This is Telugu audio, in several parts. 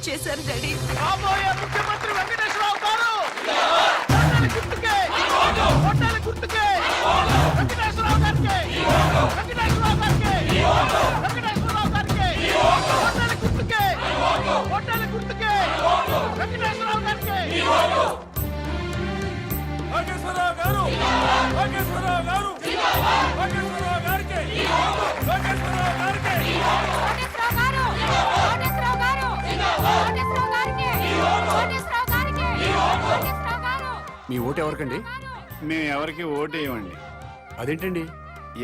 చేశారు డాడీ. రాబోయే ముఖ్యమంత్రి వెంకటేశ్వరరావు గారు గుర్తుకే గుర్తుకే వెంకటేశ్వరరావు గారికి వెంకటేశ్వరరావు గారికి వెంకటేశ్వరరావు గారికి గుర్తుకే గుర్తుకే వెంకటేశ్వరరావు గారికి వెంకటేశ్వరరావు గారు వెంకటేశ్వరరావు గారు వెంకటేశ్వరరావు గారికి వెంకటేశ్వరరావు గారికి మీ ఓటు ఎవరికండి? మేము ఎవరికి ఓటు వేయమండి. అదేంటండి?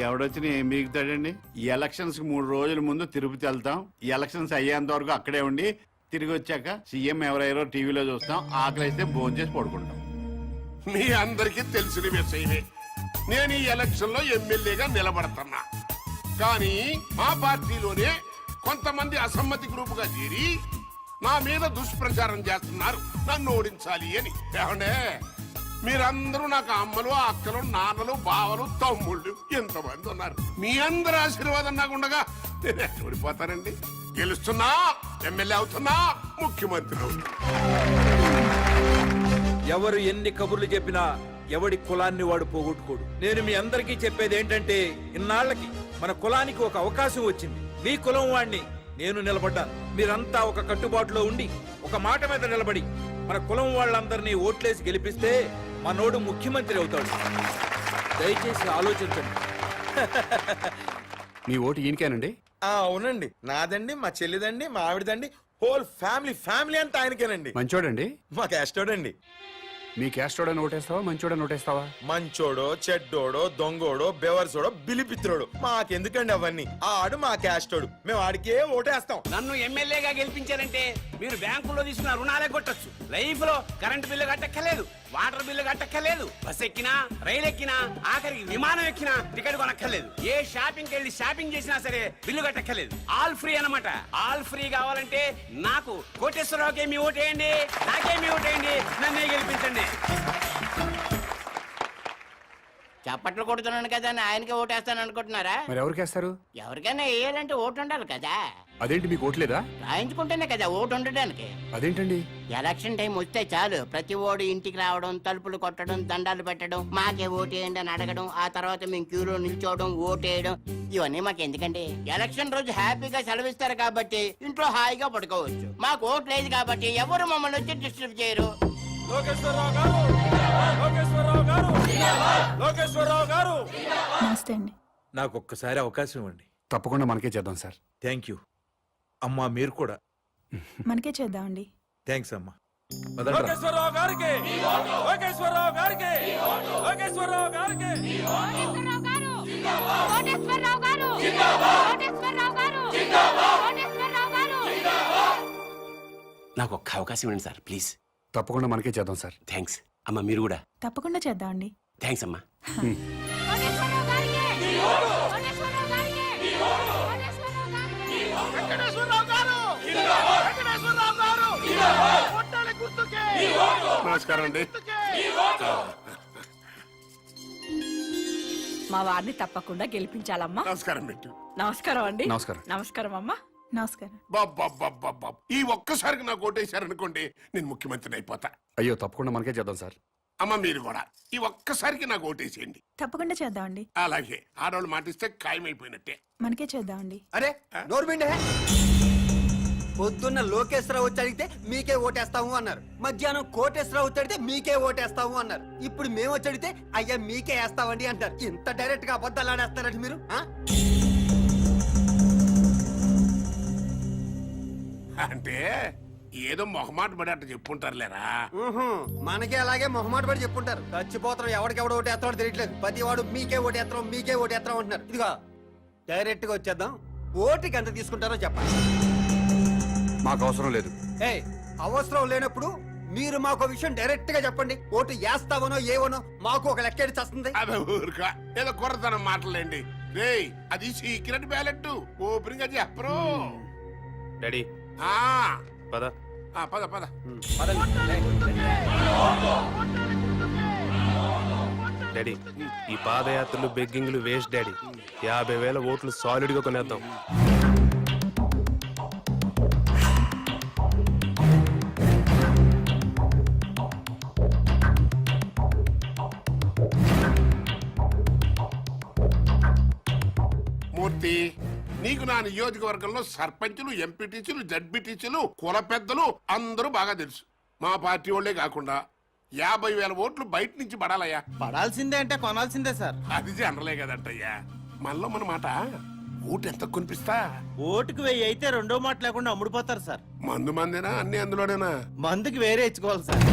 ఎవడొచ్చిన ఏం మిగుతాడండి? ఈ ఎలక్షన్స్ 3 రోజుల ముందు తిరుపతి వెళ్తాం. ఈ ఎలక్షన్స్ అయ్యేంత వరకు అక్కడే ఉండి తిరిగి వచ్చాక సీఎం ఎవరెవరో టీవీలో చూస్తాం. ఆకలిస్తే భోజనం చేసి పడుకుంటాం. మీ అందరికీ తెలిసిన విషయమే. నేను ఈ ఎలక్షన్ లో ఎమ్మెల్యేగా నిలబడుతున్నా. కానీ మా పార్టీలోనే కొంతమంది అసమ్మతి గ్రూప్ గా చేరి నా మీద దుష్ప్రచారం చేస్తున్నారు, నన్ను ఓడించాలి అని. ఏమండే, మీరందరూ నాకు అమ్మలు, అక్కలు, నాన్నలు, బావలు, తమ్ముళ్ళు ఎంతమంది ఉన్నారు. మీ అందరి ఆశీర్వాదం నాకు ఉండగా నేను ఓడిపోతానండి. గెలుస్తున్నా, ఎమ్మెల్యే అవుతున్నా, ముఖ్యమంత్రి అవుతున్నా. ఎవరు ఎన్ని కబుర్లు చెప్పినా ఎవడి కులాన్ని వాడు పోగొట్టుకోడు. నేను మీ అందరికీ చెప్పేది ఏంటంటే, ఇన్నాళ్లకి మన కులానికి ఒక అవకాశం వచ్చింది. మీ కులం వాడిని నేను నిలబడ్డాను. మీరంతా ఒక కట్టుబాటులో ఉండి ఒక మాట మీద నిలబడి మన కులం వాళ్ళందరినీ ఓట్లేసి గెలిపిస్తే మనోడు ముఖ్యమంత్రి అవుతాడు. దయచేసి ఆలోచించండి. మీ ఓటు ఈయనకేనండి? అవునండి, నాదండి, మా చెల్లిదండి, మా ఆవిడదండి, హోల్ ఫ్యామిలీ అంతా ఆయనకేనండి. మంచోడండి? మా క్యాస్టోడండి. మీ క్యాస్టోడని ఓటేస్తావా, మంచోడని ఓటేస్తావా? మంచోడో, చెడ్డోడో, దొంగోడో, బెవర్సోడో, బిలిపిత్రోడు మాకెందుకండి అవన్నీ? ఆడు మా క్యాస్టోడు, మేము ఆడికే ఓటేస్తాం. నన్ను ఎమ్మెల్యేగా గెలిపించారంటే మీరు బ్యాంకులో తీసుకున్న రుణాలే కొట్టచ్చు. లైఫ్ లో కరెంట్ బిల్లు కట్టక్కర్లేదు, వాటర్ బిల్లు కట్టక్కర్లేదు, బస్ ఎక్కినా, రైలు ఎక్కినా, ఆఖరికి విమానం ఎక్కినా టికెట్ కొనక్కర్లేదు. ఏ షాపింగ్ వెళ్ళి షాపింగ్ చేసినా సరే బిల్లు కట్టక్కర్లేదు. ఆల్ ఫ్రీ అన్నమాట. ఆల్ ఫ్రీ కావాలంటే నాకు కోటేశ్వరరావుకి ఏమి ఓటేయండి, నాకేమి ఓటేయండి, నన్నే గెలిపించండి. చప్పట్లు కొడుతున్నాను కదా అని ఆయనకి ఓటేస్తాను అనుకుంటున్నారా? మరి ఎవరికేస్తారు? ఎవరికైనా వేయాలంటే ఓటు ఉండాలి కదా. అదేంటి మీకు ఓట్లేదా? రాయించుకుంటేనే కదా ఓటు ఉండడానికి. అదేంటండి? ఎలక్షన్ టైం వస్తే చాలు ప్రతి ఓడు ఇంటికి రావడం, తలుపులు కొట్టడం, దండాలు పెట్టడం, మాకే ఓటేయండి అని అడగడం, ఆ తర్వాత మేము క్యూలో నిల్చోవడం, ఓటేయడం, ఇవన్నీ మాకు ఎందుకండి? ఎలక్షన్ రోజు హ్యాపీగా సెలవిస్తారు కాబట్టి ఇంట్లో హాయిగా పడుకోవచ్చు. మాకు ఓటు లేదు కాబట్టి ఎవరు మమ్మల్ని వచ్చి డిస్టర్బ్ చేయరు. లోకేశ్వరరావు గారు, లోకేశ్వరరావు గారు, లోకేశ్వరరావు గారు. నమస్తే అండి. నాకు ఒక్కసారి అవకాశం ఇవ్వండి. తప్పకుండా మనకే చేద్దాం సార్. థ్యాంక్ యూ అమ్మా. మీరు కూడా మనకే చేద్దామండి. థ్యాంక్స్ అమ్మా. లోకేశ్వరరావు గారికి, లోకేశ్వరరావు గారికి, లోకేశ్వరరావు గారికి. నాకు ఒక్క అవకాశం ఇవ్వండి సార్, ప్లీజ్. తప్పకుండా మనకే చేద్దాం సార్. థ్యాంక్స్ అమ్మా. మీరు కూడా తప్పకుండా చేద్దామండి. థ్యాంక్స్ అమ్మా. నమస్కారం అండి. మా వారిని తప్పకుండా గెలిపించాలమ్మా. నమస్కారం పెట్టు. నమస్కారం అండి. నమస్కారం. నమస్కారం అమ్మా. నమస్కారం. బాబా, ఈ ఒక్కసారికి నాకు ఓటేశారనుకోండి, నేను ముఖ్యమంత్రిని అయిపోతా. అయ్యో, తప్పకుండా మనకే చేద్దాం సార్. అమ్మ, మీరు కూడా ఈ ఒక్కసారికి నాకు ఓటేసేయండి. తప్పకుండా చేద్దామండి. అలాగే ఆడవాళ్ళు మాటిస్తే ఖాయమైపోయినట్టే. మనకే చేద్దామండి. అరే నోర్మిండే, పొద్దున్న లోకేశ్వరరావు వచ్చి అడిగితే మీకే ఓటేస్తాము అన్నారు. మధ్యాహ్నం కోటేశ్వరరావు వచ్చి అడిగితే మీకే ఓటేస్తాము అన్నారు. ఇప్పుడు మేము వచ్చి అడిగితే అయ్యా మీకే వేస్తామండి అంటారు. ఇంత డైరెక్ట్ గా అబద్ధాలు ఆడేస్తారండి మీరు. అంటే ఏదో మొహమాట పడి అట్ట చెప్పుంటారులేరా. మనకే అలాగే మొహమాట పడి చెప్పుంటారు. చచ్చిపోతాం, ఎవడికెవడు ఓటేస్తాడో తెలియట్లేదు. ప్రతి వాడు మీకే ఓటేస్తాం, మీకే ఓటేస్తాం అంటున్నారు. ఇదిగో డైరెక్ట్ గా వచ్చేద్దాం. ఓటుకి ఎంత తీసుకుంటారో చెప్పండి. మాకు అవసరం లేదు. అవసరం లేనప్పుడు మీరు మాకు విషయం డైరెక్ట్ గా చెప్పండి. ఓటు వేస్తావనో ఏవనో మాకు ఒక లెక్క చస్తుంది. అదే ఊరుకా, ఏదో కుర్రతనం మాటలేండి. రే, అది సీక్రెట్ బ్యాలెట్, ఓపెన్ గా చెప్పరు. డాడీ పద పద పద. డాడీ, ఈ పాదయాత్రలు బెగ్గింగ్లు వేస్ట్ డాడీ. 50,000 ఓట్లు సాలిడ్ గా కొనేద్దాం. మూర్తి నీకు నా నియోజకవర్గంలో సర్పంచులు ఎంపీటీసీలు జడ్పీటీసీలు కుల పెద్దలు అందరూ బాగా తెలుసు మా పార్టీ వాళ్ళే కాకుండా 50,000 ఓట్లు బయట నుంచి పడాలయ్యా. పడాల్సిందే అంటే కొనాల్సిందే సార్. అది జనరలే కదంటయ్యా. మనలో మన మాట ఓటు ఎంత కొనిపిస్తా? ఓటుకు 1000 అయితే రెండో మాట లేకుండా అమ్ముడుపోతారు సార్. మందు మందేనా అన్ని అందులోనేనా? మందుకి వేరే ఇచ్చుకోవాలి సార్.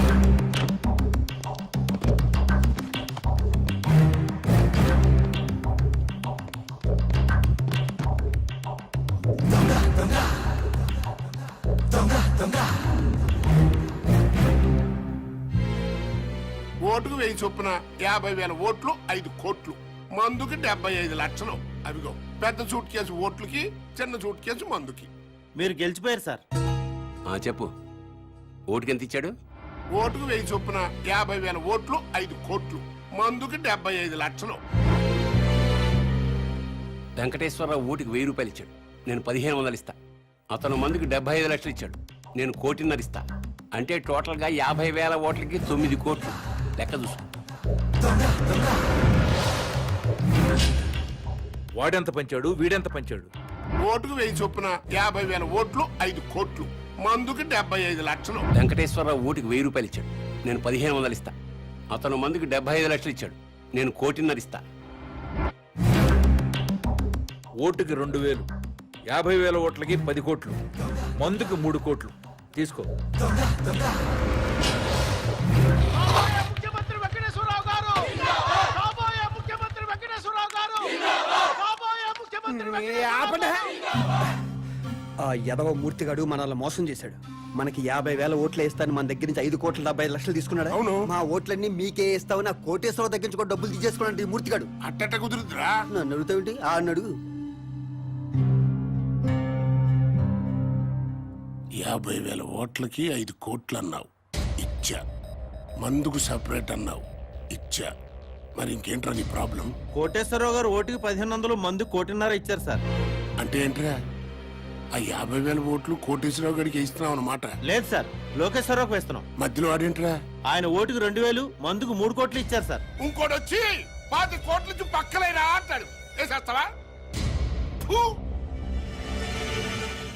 ఓటుకు 1000 చొప్పున 50,000 ఓట్లు 5 కోట్లు, మందుకి 75 లక్షలు. అవిగో పెద్ద సూట్ కేసు ఓట్లకి, చిన్న సూట్ కేసు మందుకి. మీరు గెలిచిపోయారు సార్. చెప్పు, ఓటుకి ఎంత ఇచ్చాడు? ఓటుకు 1000 చొప్పున 50,000 ఓట్లు 5 కోట్లు, మందుకి 75 లక్షలు. వెంకటేశ్వరరావు ఓటుకి 1000 రూపాయలు ఇచ్చాడు, నేను 1500 ఇస్తా. అతను మందుకి 75 లక్షలు ఇచ్చాడు, నేను 1,50,00,000 ఇస్తా. అంటే టోటల్ గా 50,000 ఓట్లకి 9 కోట్లు. లెక్క చూసుకో. వాడెంత పంచాడు, వీడెంత పంచాడు? ఓటుకు 1000 చొప్పున 50,000 ఓట్లు 5 కోట్లు, మందుకి 75 లక్షలు. వెంకటేశ్వరరావు ఓటుకి 1000 రూపాయలు ఇచ్చాడు, నేను 1500 ఇస్తా. అతను మందుకి 75 లక్షలు ఇచ్చాడు, నేను 1,50,00,000 ఇస్తా. ఓటుకి 2,000, 50,000 ఓట్లకి 10 కోట్లు, మందుకి 3 కోట్లు. తీసుకో. ముఖ్యమంత్రి వెంకటేశ్వరరావు గారు, కాబోయే ముఖ్యమంత్రి వెంకటేశ్వరరావు గారు, కాబోయే ముఖ్యమంత్రి ఆ యదవ మూర్తిగాడు మనల్ని మోసం చేశాడు. మనకి 50,000 ఓట్లు వేస్తాను మన దగ్గర నుంచి 5,70,00,000 తీసుకున్నాడు. అవును. మా ఓట్లన్నీ మీకే ఇస్తావు, నా కోటేశ్వరరావు దగ్గర నుంచి కూడా డబ్బులు తీసేసుకోండి మూర్తిగాడు. అట్టట కుదురుద్రా. నన్ను అడుగుతావేంటి? ఆ అడుగు. 50,000 ఓట్లకి 5 కోట్లు అన్నావు, ఇచ్చా. మందుకు సపరేట్ అన్నావు, ఇచ్చా. మరి ఇంకేంట్రా నీ ప్రాబ్లం? కోటేశ్వరరావు గారు ఓటుకి 1,500, మందు 1,50,00,000 ఇచ్చారు సార్. అంటే ఏంట్రా, ఆ 50,000 ఓట్లు కోటేశ్వరరావు గడికి ఇస్తున్నావు అన్నమాట? లేదు సార్, లోకేశ్వరరావుకి వేస్తున్నాం. మధ్యలో ఆడేంట్రా? ఆయన ఓటుకు 2,000, మందుకు 3 కోట్లు ఇచ్చారు సార్. ఇంకోటి వచ్చి 10 కోట్ల నుంచి పక్కలేరా అంటాడు. వేసేస్తావా? ఫు!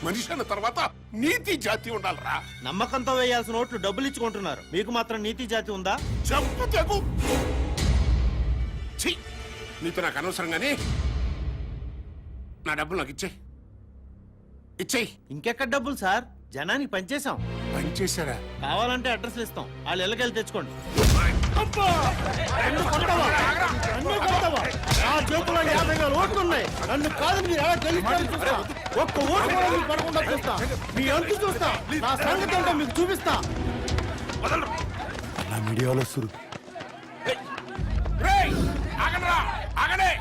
మనిషి అన్న తర్వాత నీతి జాతి ఉండాలరా. నమ్మకంతో వేయాల్సిన ఓట్లు డబ్బులు ఇచ్చుకుంటున్నారు, మీకు మాత్రం నీతి జాతి ఉందా? చంపు తెగు. ఛీ! నీతో నాకు అనవసరం గానీ నా డబ్బులు నాకు ఇచ్చేయి. ఇచ్చేయి. ఇంకెక్కడ డబ్బులు సార్? జనానికి పనిచేసాం. పనిచేశారా? కావాలంటే అడ్రస్లు ఇస్తాం, వాళ్ళు ఎల్లకెళ్ళి తెచ్చుకోండి. ఓట్లు ఉన్నాయి, నన్ను కాదు మీరు ఎలా గెలిచారు. ఒక్క ఓటు కూడా మీకు పడకుండా చూస్తా, మీ అంతు చూస్తా, నా సంగతి ఏంటో మీకు చూపిస్తా. మీడియాలో సురు. రేయ్, ఆగండ్రా, ఆగండి.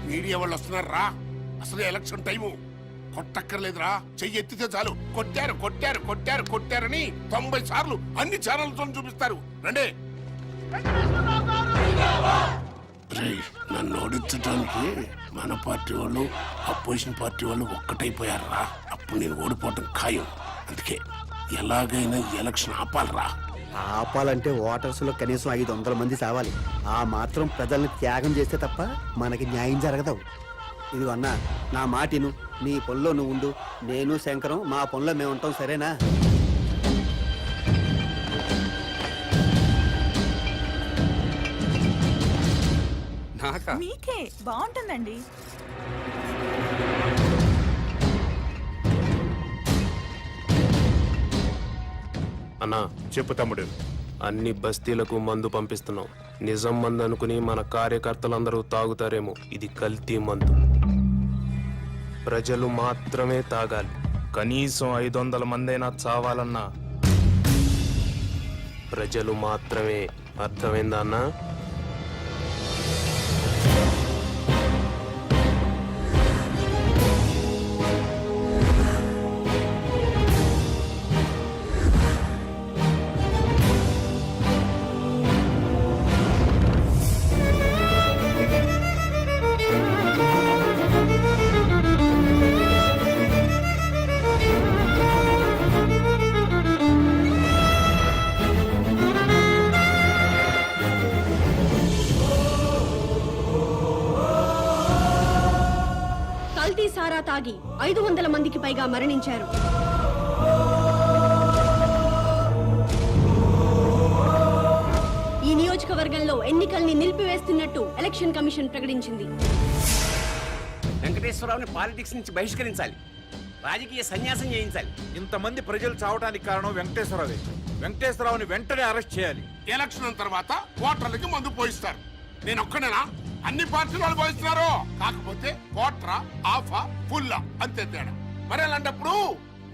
మీడియా వాళ్ళు వస్తున్నారు రా. అసలు ఎలక్షన్ టైము. కొట్టక్కర్లేదురా, చెయ్యి ఎత్తితే చాలు కొట్టారు కొట్టారు కొట్టారు కొట్టారని 90 సార్లు అన్ని ఛానల్తో చూపిస్తారు. రండి. రేయ్, నన్ను ఓడించడానికి మన పార్టీ వాళ్ళు అపోజిషన్ పార్టీ వాళ్ళు ఒక్కటైపోయారా. అప్పుడు నేను ఓడిపోవటం ఖాయం. అందుకే ఎలాగైనా ఎలక్షన్ ఆపాలరా. ఆపాలంటే ఓటర్స్ లో కనీసం 500 మంది చావాలి. ఆ మాత్రం ప్రజల్ని త్యాగం చేస్తే తప్ప మనకి న్యాయం జరగదు. ఇది అన్నా, నా మాటిను, నీ పనిలో నువ్వు ఉండు, నేను శంకరం మా పనిలో మేము ఉంటాం, సరేనా? మీకే బాగుంటుందండి. అన్నా చెప్పు తమ్ముడు, అన్ని బస్తీలకు మందు పంపిస్తున్నాం. నిజం మందు అనుకుని మన కార్యకర్తలందరూ తాగుతారేమో. ఇది కల్తీ మందు, ప్రజలు మాత్రమే తాగాలి. కనీసం 500 మందైనా చావాలన్నా ప్రజలు మాత్రమే. అర్థమైందా అన్నా? కల్తీ సారా తాగి 500 మందికి పైగా మరణించారు. ఈ నియోజకవర్గంలో ఎన్నికల్ని నిలిపివేస్తున్నట్టు ఎలక్షన్ కమిషన్ ప్రకటించింది. వెంకటేశ్వరరావుని పాలిటిక్స్ నుంచి బహిష్కరించాలి, రాజకీయ సన్యాసం చేయించాలి. ఇంతమంది ప్రజలు చావడానికి కారణం వెంకటేశ్వరరావే. వెంకటేశ్వరరావుని వెంటనే అరెస్ట్ చేయాలి. ఎలక్షన్ తర్వాత ఓటర్లకి మందు పోయిస్తారు. నేను ఒక్కనేనా? అన్ని పార్టీల వాళ్ళు పోయిస్తున్నారు. కాకపోతే కోట్రా, ఆఫా, ఫుల్లా అంతే తేడా. మరి అలాంటప్పుడు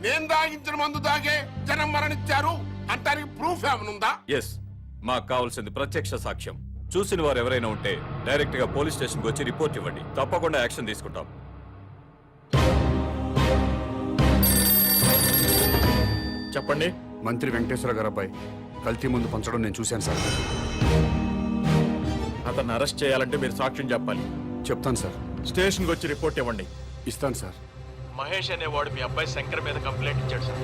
నేను దాగించిన మందు దాగే జనం మరణించారు అంటానికి ప్రూఫ్ ఏమనుందా? ఎస్, మాకు కావాల్సింది ప్రత్యక్ష సాక్ష్యం. చూసిన వారు ఎవరైనా ఉంటే డైరెక్ట్ గా పోలీస్ స్టేషన్ కి వచ్చి రిపోర్ట్ ఇవ్వండి. తప్పకుండా యాక్షన్ తీసుకుంటాం. చెప్పండి. మంత్రి వెంకటేశ్వర గారు అబ్బాయి కల్తీ ముందు పంచడం నేను చూశాను సార్. అతన్ని అరెస్ట్ చేయాలంటే మీరు సాక్ష్యం చెప్పాలి. చెప్తాను సార్. స్టేషన్ కి వచ్చి రిపోర్ట్ ఇవ్వండి. ఇస్తాను సార్. మహేష్ అనేవాడు మీ అబ్బాయి శంకర్ మీద కంప్లైంట్ ఇచ్చాడు సార్.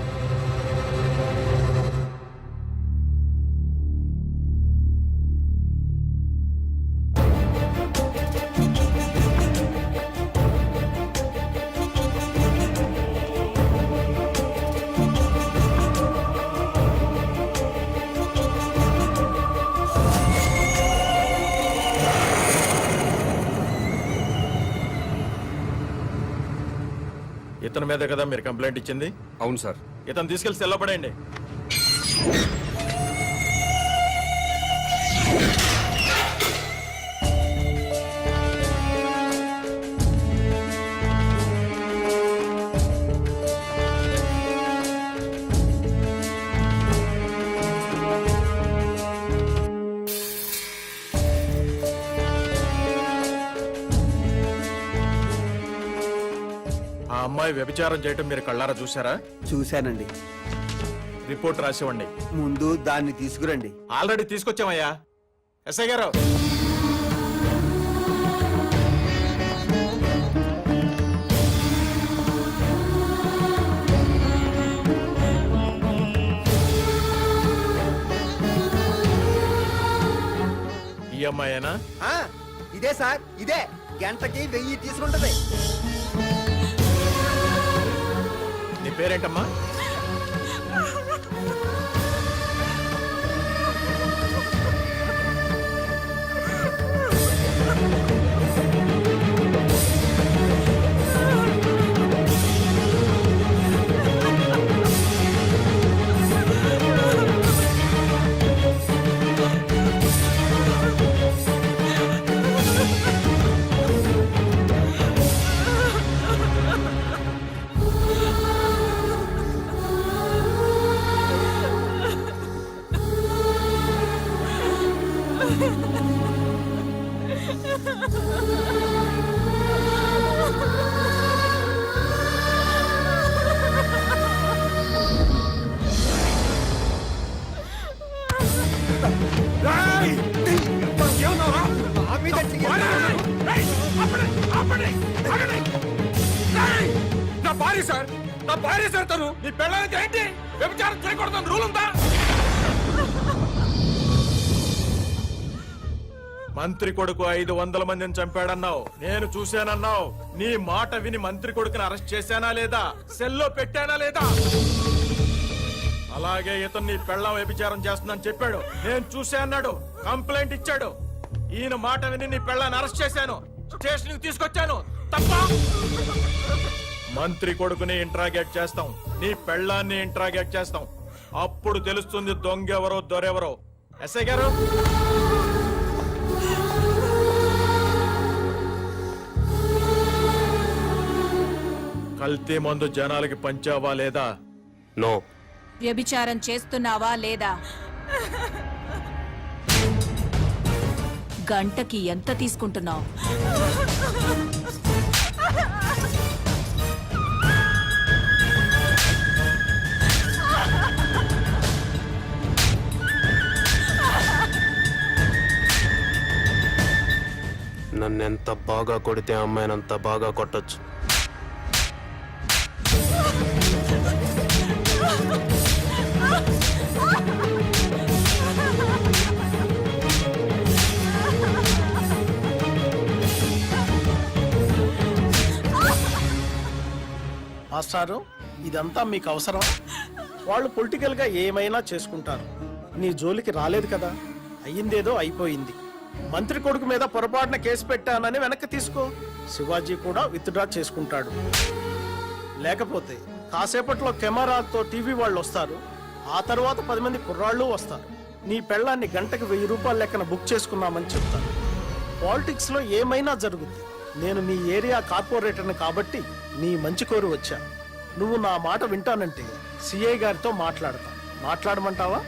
ఇతని మీద కదా మీరు కంప్లైంట్ ఇచ్చింది? అవును సార్. ఇతను తీసుకెళ్లి సెల్లో పడేయండి. ఆ అమ్మాయి వ్యభిచారం చేయటం మీరు కళ్ళారా చూసారా? చూశానండి. రిపోర్ట్ రాసివ్వండి. ముందు దాన్ని తీసుకురండి. ఆల్రెడీ తీసుకొచ్చామయ్యా. ఎస్ఐ గారు, ఈ అమ్మాయేనా? ఇదే సార్, ఇదే. గంటకి 1000 తీసుకుంటది. నీ పేరేంటమ్మా? నా భార్య సార్, నా భార్య సార్. తను నీ పెళ్ళానికి ఏంటి వ్యభిచారం చేయకూడదని రూల్ ఉందా? మంత్రి కొడుకు 500 మందిని చంపాడన్నావు, నేను చూశానన్నావు. నీ మాట విని మంత్రి కొడుకుని అరెస్ట్ చేశానా లేదా? సెల్లో పెట్టానా లేదా? అలాగే ఇతను నీ పెళ్ళం వ్యభిచారం చేస్తుందని చెప్పాడు, నేను చూసా అన్నాడు, కంప్లైంట్ ఇచ్చాడు. ఈయన మాట విని నీ పెళ్ళాన్ని అరెస్ట్ చేశాను, స్టేషన్ తీసుకొచ్చాను. తప్ప? మంత్రి కొడుకుని ఇంట్రాగేట్ చేస్తాం, నీ పెళ్ళాన్ని ఇంట్రాగేట్ చేస్తాం. అప్పుడు తెలుస్తుంది దొంగెవరో దొరెవరో. ఎస్ఐ గారు, కల్తీ మందు జనాలకి పంచావా లేదా? నో. వ్యభిచారం చేస్తున్నావా లేదా? గంటకి ఎంత తీసుకుంటున్నావు? నన్నెంత బాగా కొడితే అమ్మాయిని అంత బాగా కొట్టొచ్చు. మాస్టారు ఇదంతా మీకు అవసరం? వాళ్ళు పొలిటికల్ గా ఏమైనా చేసుకుంటారు, నీ జోలికి రాలేదు కదా. అయ్యిందేదో అయిపోయింది. మంత్రి కొడుకు మీద పొరపాటున కేసు పెట్టానని వెనక్కి తీసుకో. శివాజీ కూడా విత్డ్రా చేసుకుంటాడు. లేకపోతే కాసేపట్లో కెమెరాతో టీవీ వాళ్ళు వస్తారు. ఆ తర్వాత 10 మంది కుర్రాళ్ళు వస్తారు. నీ పెళ్ళాన్ని గంటకు 1000 రూపాయల లెక్కన బుక్ చేసుకున్నామని చెప్తారు. పాలిటిక్స్ లో ఏమైనా జరుగుద్ది. నేను మీ ఏరియా కార్పొరేటర్ని కాబట్టి నీ మంచి కోరి వచ్చా. నువ్వు నా మాట వింటానంటే సిఐ గారితో మాట్లాడతా. మాట్లాడమంటావా?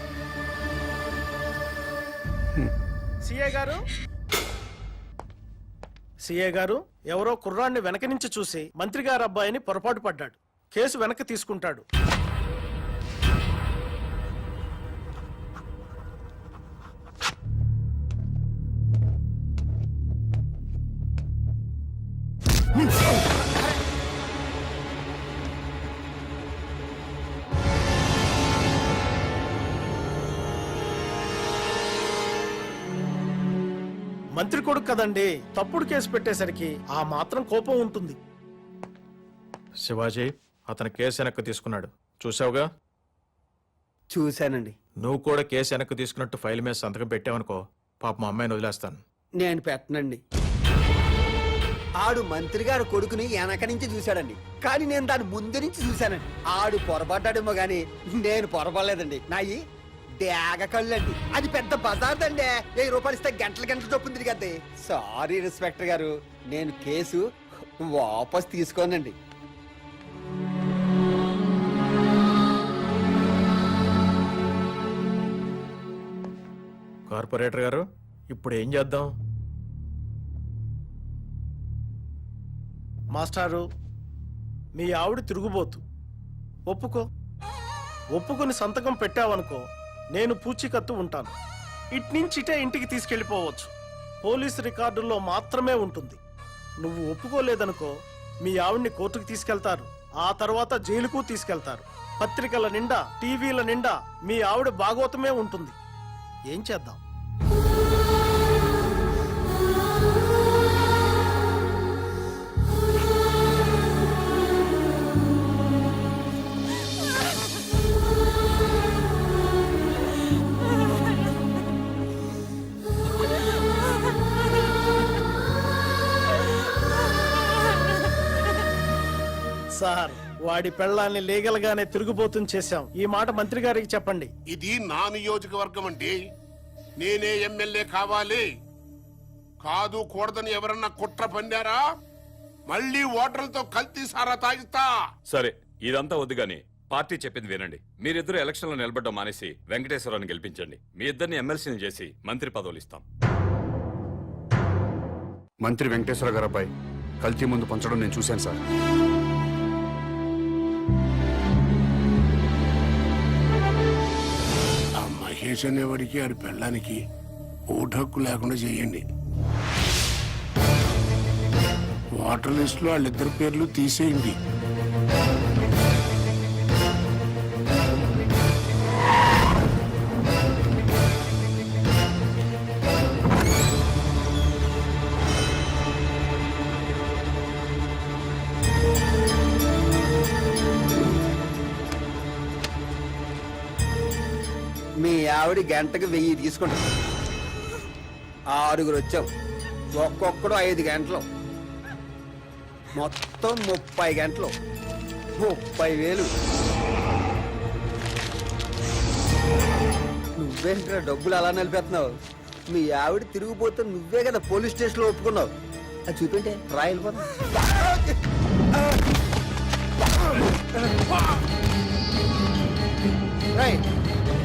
సిఐ గారు ఎవరో కుర్రాన్ని వెనక నుంచి చూసి మంత్రి గారి అబ్బాయిని పొరపాటు పడ్డాడు. కేసు వెనక్కి తీసుకుంటాడు. మంత్రి కొడుకు కదండి, తప్పుడు కేసు పెట్టేసరికి ఆ మాత్రం కోపం ఉంటుంది. శివాజీ అతను కేసు వెనక్కి తీసుకున్నాడు, చూసావుగా? చూశానండి. నువ్వు కూడా కేసు వెనక్కి తీసుకున్నట్టు ఫైల్ మీద సంతకం పెట్టావనుకో, పాప మా అమ్మాయిని వదిలేస్తాను. నేను పెట్టనండి. ఆడు మంత్రి గారు కొడుకుని వెనక నుంచి చూశాడండి, కానీ నేను దాని ముందు నుంచి చూశానండి. ఆడు పొరపడ్డాడేమో గాని నేను పొరపడలేదండి. నాయి డేగ కళ్ళండి. అది పెద్ద బజార్దండి. 1000 రూపాయలు ఇస్తే గంటల చొప్పున తిరిగద్ది. సారీ ఇన్స్పెక్టర్ గారు, నేను కేసు వాపస్ తీసుకోనండి. కార్పొరేటర్ గారు, ఇప్పుడు ఏం చేద్దాం? మాస్టారు, మీ ఆవిడ తిరుగుబోతు. ఒప్పుకొని సంతకం పెట్టావనుకో, నేను పూచీకత్తు ఉంటాను. ఇట్నుంచిటే ఇంటికి తీసుకెళ్లిపోవచ్చు. పోలీసు రికార్డుల్లో మాత్రమే ఉంటుంది. నువ్వు ఒప్పుకోలేదనుకో, మీ ఆవిడ్ని కోర్టుకు తీసుకెళ్తారు. ఆ తర్వాత జైలుకు తీసుకెళ్తారు. పత్రికల నిండా, టీవీల నిండా మీ ఆవిడ భాగవతమే ఉంటుంది. ఏం చేద్దాం? సార్, వాడి పెళ్ళాన్ని లీగల్ గానే తిరుగుబోతుని చేశాం. ఈ మాట మంత్రి గారికి చెప్పండి. ఇది నా నియోజకవర్గం అండి. నేనే ఎమ్మెల్యే కావాలి. కాదు కూడదని ఎవరన్నా కుట్ర పన్నారా, మళ్ళీ ఓటర్లతో కల్తీ సారా తాగిస్తా. సరే, ఇదంతా వద్దు గాని పార్టీ చెప్పింది వినండి. మీరిద్దరు ఎలక్షన్ లో నిలబడ్డం మానేసి వెంకటేశ్వరరావుని గెలిపించండి. మీ ఇద్దరిని ఎమ్మెల్సీని చేసి మంత్రి పదవులు ఇస్తాం. మంత్రి వెంకటేశ్వర గారు అబ్బాయి కల్తీ ముందు పంచడం నేను చూశాను సార్. ఆ మహేష్ అనేవాడికి ఆడి పెళ్ళానికి ఓటు హక్కు లేకుండా చేయండి. ఓటర్ లిస్ట్ లో వాళ్ళిద్దరి పేర్లు తీసేయండి. మీ ఆవిడ గంటకు 1000 తీసుకుంటాం. 6 వచ్చాం. ఒక్కొక్కడు 5 గంటలు, మొత్తం 30 గంటలు, 30,000. నువ్వేంట్రా డబ్బులు అలా నిలిపేస్తున్నావు? మీ ఆవిడ తిరిగిపోతే నువ్వే కదా పోలీస్ స్టేషన్ లో ఒప్పుకున్నావు. అది చూపింటే రాయలిపోతా.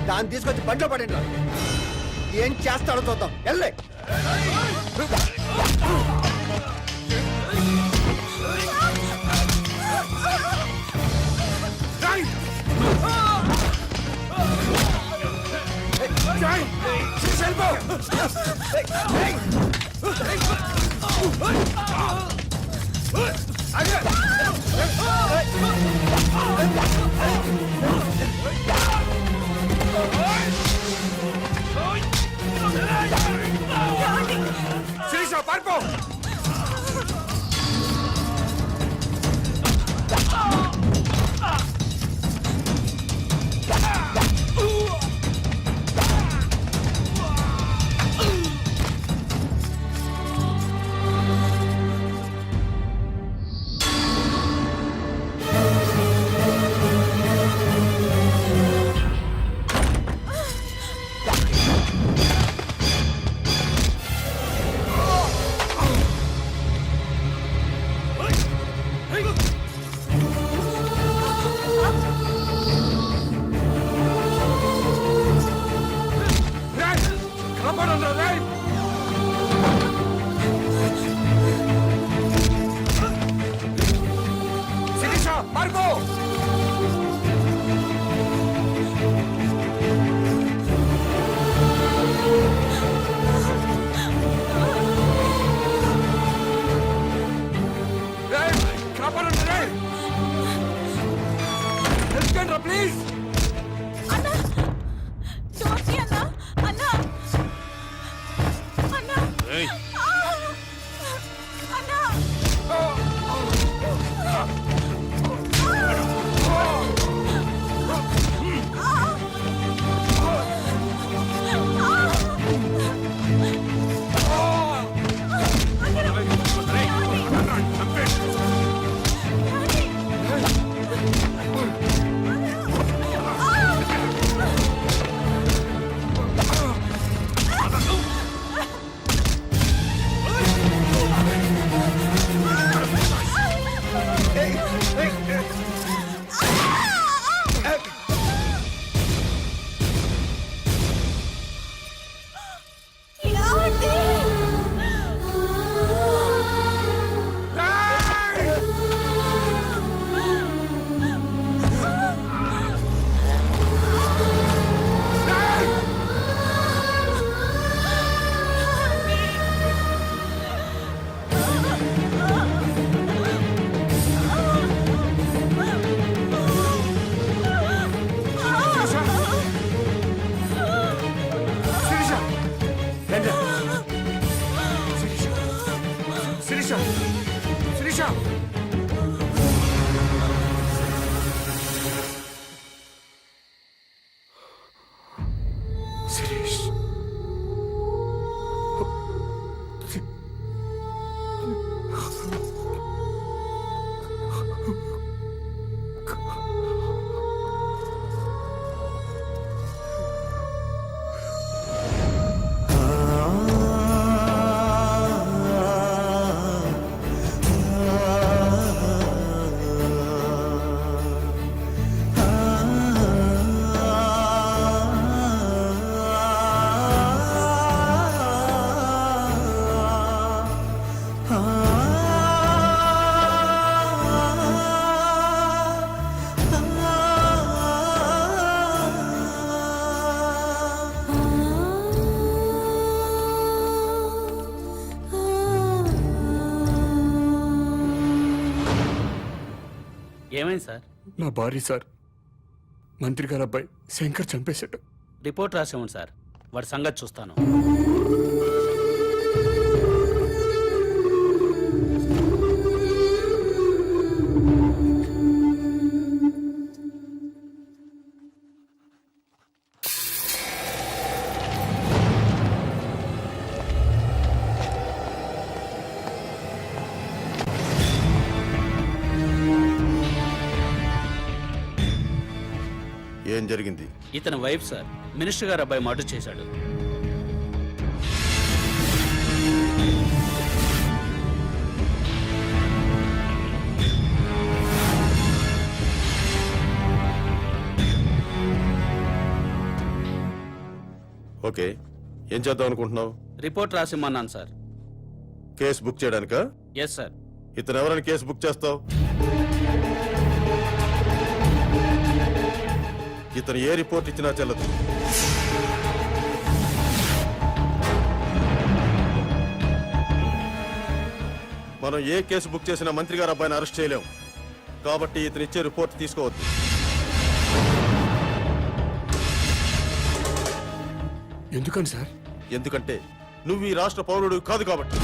దాన్ని తీసుకొచ్చి బండిలో పడండి. ఏం చేస్తాడో చూద్దాం. వెళ్ళే శిరీష పార్పో. పారిపో ప్లీజ్ ఏమైంది సార్? నా భార్య సార్, మంత్రి గారు అబ్బాయి శంకర్ చంపేశాడు. రిపోర్ట్ రాసేవండి సార్, వాడి సంగతి చూస్తాను. ఏం జరిగింది? ఇతని వైఫ్ సార్, మినిస్టర్ గారు అబ్బాయి మర్డర్ చేశాడు. ఓకే, ఏం చేద్దాం అనుకుంటున్నావు? రిపోర్ట్ రాసిమ్మన్నాను సార్. కేసు బుక్ చేయడానికా? Yes sir. ఇతను ఎవరైనా కేసు బుక్ చేస్తావు? ఇతను ఏ రిపోర్ట్ ఇచ్చినా చెల్లదు. మనం ఏ కేసు బుక్ చేసినా మంత్రి గారు అబ్బాయిని అరెస్ట్ చేయలేం. కాబట్టి ఇతను ఇచ్చే రిపోర్ట్ తీసుకోవద్దు. ఎందుకని సార్? ఎందుకంటే నువ్వు ఈ రాష్ట్ర పౌరుడు కాదు కాబట్టి.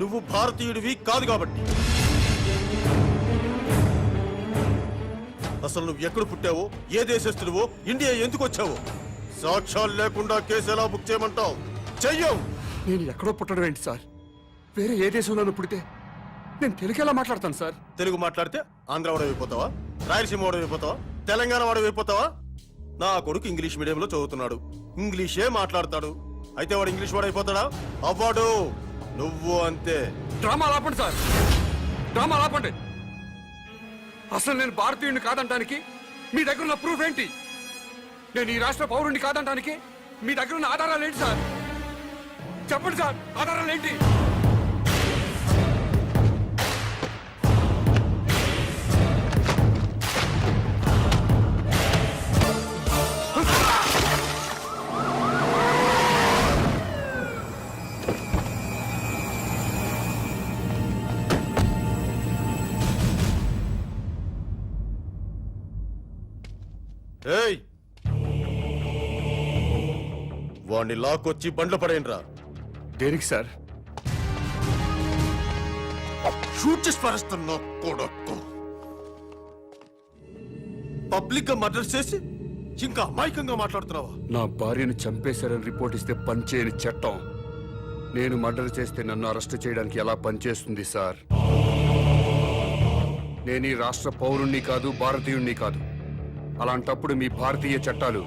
నువ్వు భారతీయుడివి కాదు కాబట్టి. అసలు నువ్వు ఎక్కడ పుట్టావో, ఏ దేశస్తుడివో, ఇండియా ఎందుకు వచ్చావో సాక్ష్యాలు లేకుండా కేసు ఎలా బుక్ చేయమంటావు? చెయ్యవు. నేను ఎక్కడో పుట్టడం ఏంటి సార్? వేరే ఏ దేశంలోనూ పుడితే నేను తెలుగు ఎలా మాట్లాడతాను సార్? తెలుగు మాట్లాడితే ఆంధ్ర వాడైపోతావా? రాయలసీమ వాడైపోతావా? తెలంగాణ వాడైపోతావా? నా కొడుకు ఇంగ్లీష్ మీడియంలో చదువుతున్నాడు, ఇంగ్లీషే మాట్లాడతాడు. అయితే వాడు ఇంగ్లీష్ వాడైపోతాడా? అవ్వాడు. నువ్వు అంతే. డ్రామా ఆపండి సార్, డ్రామా ఆపండి. అసలు నేను భారతీయుడిని కాదంటానికి మీ దగ్గర ఉన్న ప్రూఫ్ ఏంటి? నేను ఈ రాష్ట్ర పౌరుడిని కాదంటానికి మీ దగ్గర ఉన్న ఆధారాలు ఏంటి సార్? చెప్పండి సార్, ఆధారాలు ఏంటి? ఏయ్ వాణ్ణి లాక్కొచ్చి బండ్లు పడేయండిరా. దేనికి సార్? షూట్ చేసి పారేస్తున్నా కొడుకు. పబ్లిక్ గా మర్డర్ చేసి ఇంకా అమాయకంగా మాట్లాడుతున్నావా? నా భార్యను చంపేశారని రిపోర్ట్ ఇస్తే పనిచేయని చట్టం నేను మర్డర్ చేస్తే నన్ను అరెస్ట్ చేయడానికి ఎలా పనిచేస్తుంది సార్? నేను ఈ రాష్ట్ర పౌరుణ్ణి కాదు, భారతీయుణ్ణి కాదు. అలాంటప్పుడు మీ భారతీయ చట్టాలు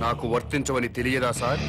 నాకు వర్తించవని తెలియదా సార్?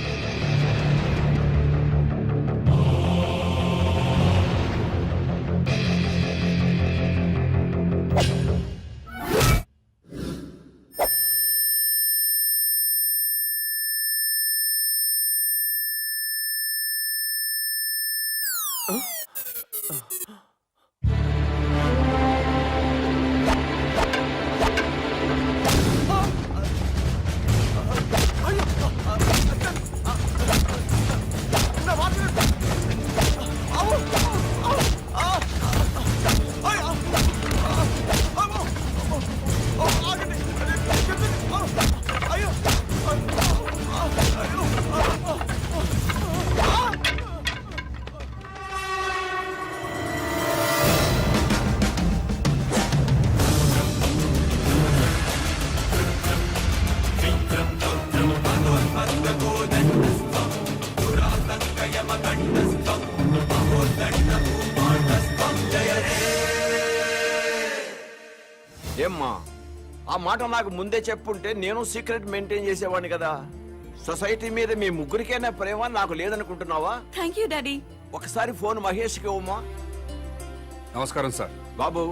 ఏమ్మా, ఆ మాట నాకు ముందే చెప్పుంటే నేను సీక్రెట్ మెయింటైన్ చేసేవాడిని కదా. సొసైటీ మీద మీ ముగ్గురికైనా ప్రేమ నాకు లేదనుకుంటున్నావా? Thank you daddy. ఒకసారి ఫోన్ మహేష్కి ఇవ్వమ్మా. నమస్కారం సార్. బాబు,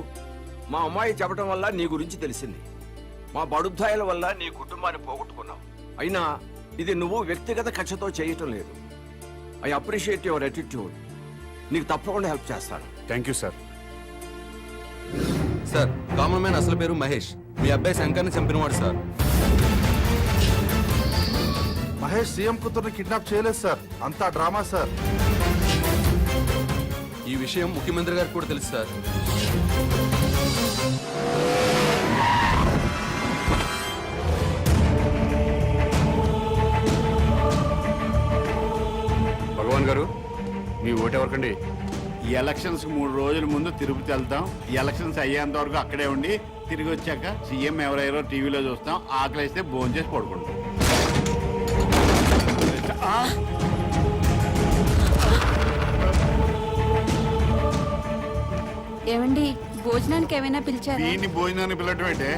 మా అమ్మాయి చెప్పడం వల్ల నీ గురించి తెలిసింది. మా బడుద్దాయిల వల్ల నీ కుటుంబాన్ని పోగొట్టుకున్నావు. అయినా ఇది నువ్వు వ్యక్తిగత కక్షతో చేయటం లేదు. I appreciate your attitude. నీకు తప్పకుండా హెల్ప్ చేస్తాను. Thank you sir. Sir, common man అసలు పేరు మహేష్. మీ అబ్బాయి శంకర్ని చంపినవాడు సార్. మహేష్ సీఎం కూతుర్ని కిడ్నాప్ చేయలేదు సార్, అంతా డ్రామా సార్. ఈ విషయం ముఖ్యమంత్రి గారికి కూడా తెలుసు సార్. భగవాన్ గారు, మీ ఓటు ఎవరికండి? ఈ ఎలక్షన్స్ 3 రోజుల ముందు తిరుపతి వెళ్తాం. ఈ ఎలక్షన్స్ అయ్యేంత వరకు అక్కడే ఉండి తిరిగి వచ్చాక సీఎం ఎవరైనా టీవీలో చూస్తాం. ఆకలిస్తే భోజనం చేసి పడుకుంటాం. ఏమండి, భోజనానికి ఏమైనా పిలిచారా? దీన్ని భోజనాన్ని పిలవటం ఏంటే?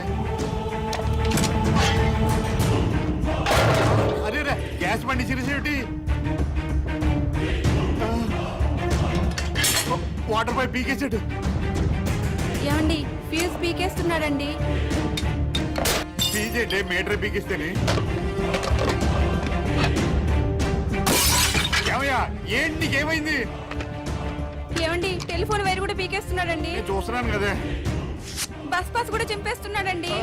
అరే రే, గ్యాస్ బండి సిరిసేటి, వాటర్ పైప్ పీకేసాడు. ఏమండి, ఫ్యూజ్ పీకేస్తున్నాడండి. పీజేంటే మీటర్ పీకిస్తేనే. ఏమయ్యా, ఏంటి ఏమైంది? ఏమండి, టెలిఫోన్ వైర్ కూడా పీకేస్తున్నాడండి. నేను చూస్తున్నాను కదా. బస్ పాస్ కూడా చింపేస్తున్నాడండి.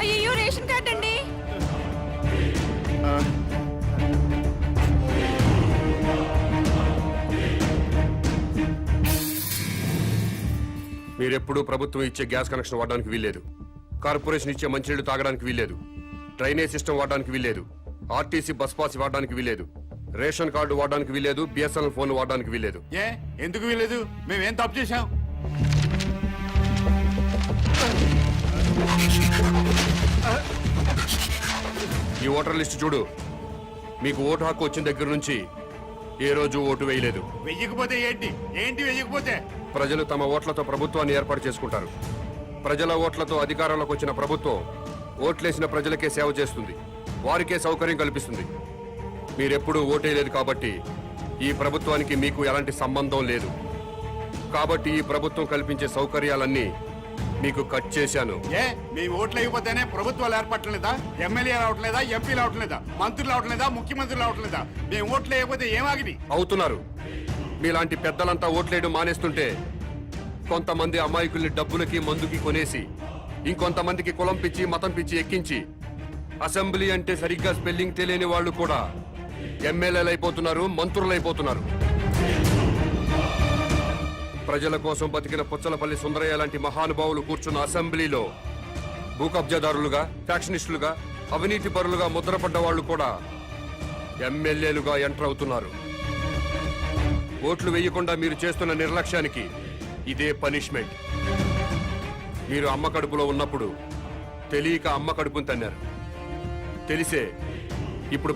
అయ్యో, రేషన్ కార్డ్ అండి. మీరెప్పుడూ ప్రభుత్వం ఇచ్చే గ్యాస్ కనెక్షన్ వాడడానికి వీల్లేదు. కార్పొరేషన్ ఇచ్చే మంచినీళ్లు తాగడానికి వీల్లేదు. డ్రైనేజ్ సిస్టమ్ వాడడానికి వీల్లేదు. ఆర్టీసీ బస్ పాస్ వాడడానికి వీల్లేదు. రేషన్ కార్డు వాడడానికి వీల్లేదు. బిఎస్ఎన్ఎల్ ఫోన్ వాడడానికి వీల్లేదు. ఏ, ఎందుకు వీల్లేదు? మేమేం తప్పు చేశాం? ఈ ఓటర్ లిస్ట్ చూడు. మీకు ఓటు హక్కు వచ్చిన దగ్గర నుంచి ఏ రోజు ఓటు వేయలేదు. వెయ్యకపోతే ఏంటి? ఏంటి వెయ్యకపోతే? ప్రజలు తమ ఓట్లతో ప్రభుత్వాన్ని ఏర్పాటు చేసుకుంటారు. ప్రజల ఓట్లతో అధికారంలోకి వచ్చిన ప్రభుత్వం ఓట్లేసిన ప్రజలకే సేవ చేస్తుంది, వారికే సౌకర్యం కల్పిస్తుంది. మీరెప్పుడూ ఓటేయలేదు కాబట్టి ఈ ప్రభుత్వానికి మీకు ఎలాంటి సంబంధం లేదు. కాబట్టి ఈ ప్రభుత్వం కల్పించే సౌకర్యాలన్నీ మీకు కట్ చేశాను. ఏ, మీ ఓట్లు అయిపోతేనే ప్రభుత్వాలు ఏర్పడలేదా? ఎమ్మెల్యే రావట్లేదా? ఎంపీ రావట్లేదా? మంత్రులు రావట్లేదా? ముఖ్యమంత్రులు రావట్లేదా? మేము ఓట్లు వేయకపోతే ఏమాగిని అవుతున్నారు. మీలాంటి పెద్దలంతా ఓట్లేయడం మానేస్తుంటే కొంతమంది అమాయకుల్ని డబ్బులకి మందుకి కొనేసి ఇంకొంతమందికి కులం పిచ్చి మతం పిచ్చి ఎక్కించి అసెంబ్లీ అంటే సరిగ్గా స్పెల్లింగ్ తెలియని వాళ్ళు కూడా ఎమ్మెల్యేలు అయిపోతున్నారు, మంత్రులు అయిపోతున్నారు. ప్రజల కోసం బతికిన పుచ్చలపల్లి సుందరయ్య లాంటి మహానుభావులు కూర్చున్న అసెంబ్లీలో భూ కబ్జాదారులుగా ఫ్యాక్షనిస్టులుగా అవినీతి పరులుగా ముద్రపడ్డ వాళ్ళు కూడా ఎమ్మెల్యేలుగా ఎంటర్ అవుతున్నారు. ఓట్లు వేయకుండా మీరు చేస్తున్న నిర్లక్ష్యానికి ఇదే పనిష్మెంట్. మీరు అమ్మ కడుపులో ఉన్నప్పుడు తెలియక అమ్మ కడుపుని తన్నారు. తెలిసే ఇప్పుడు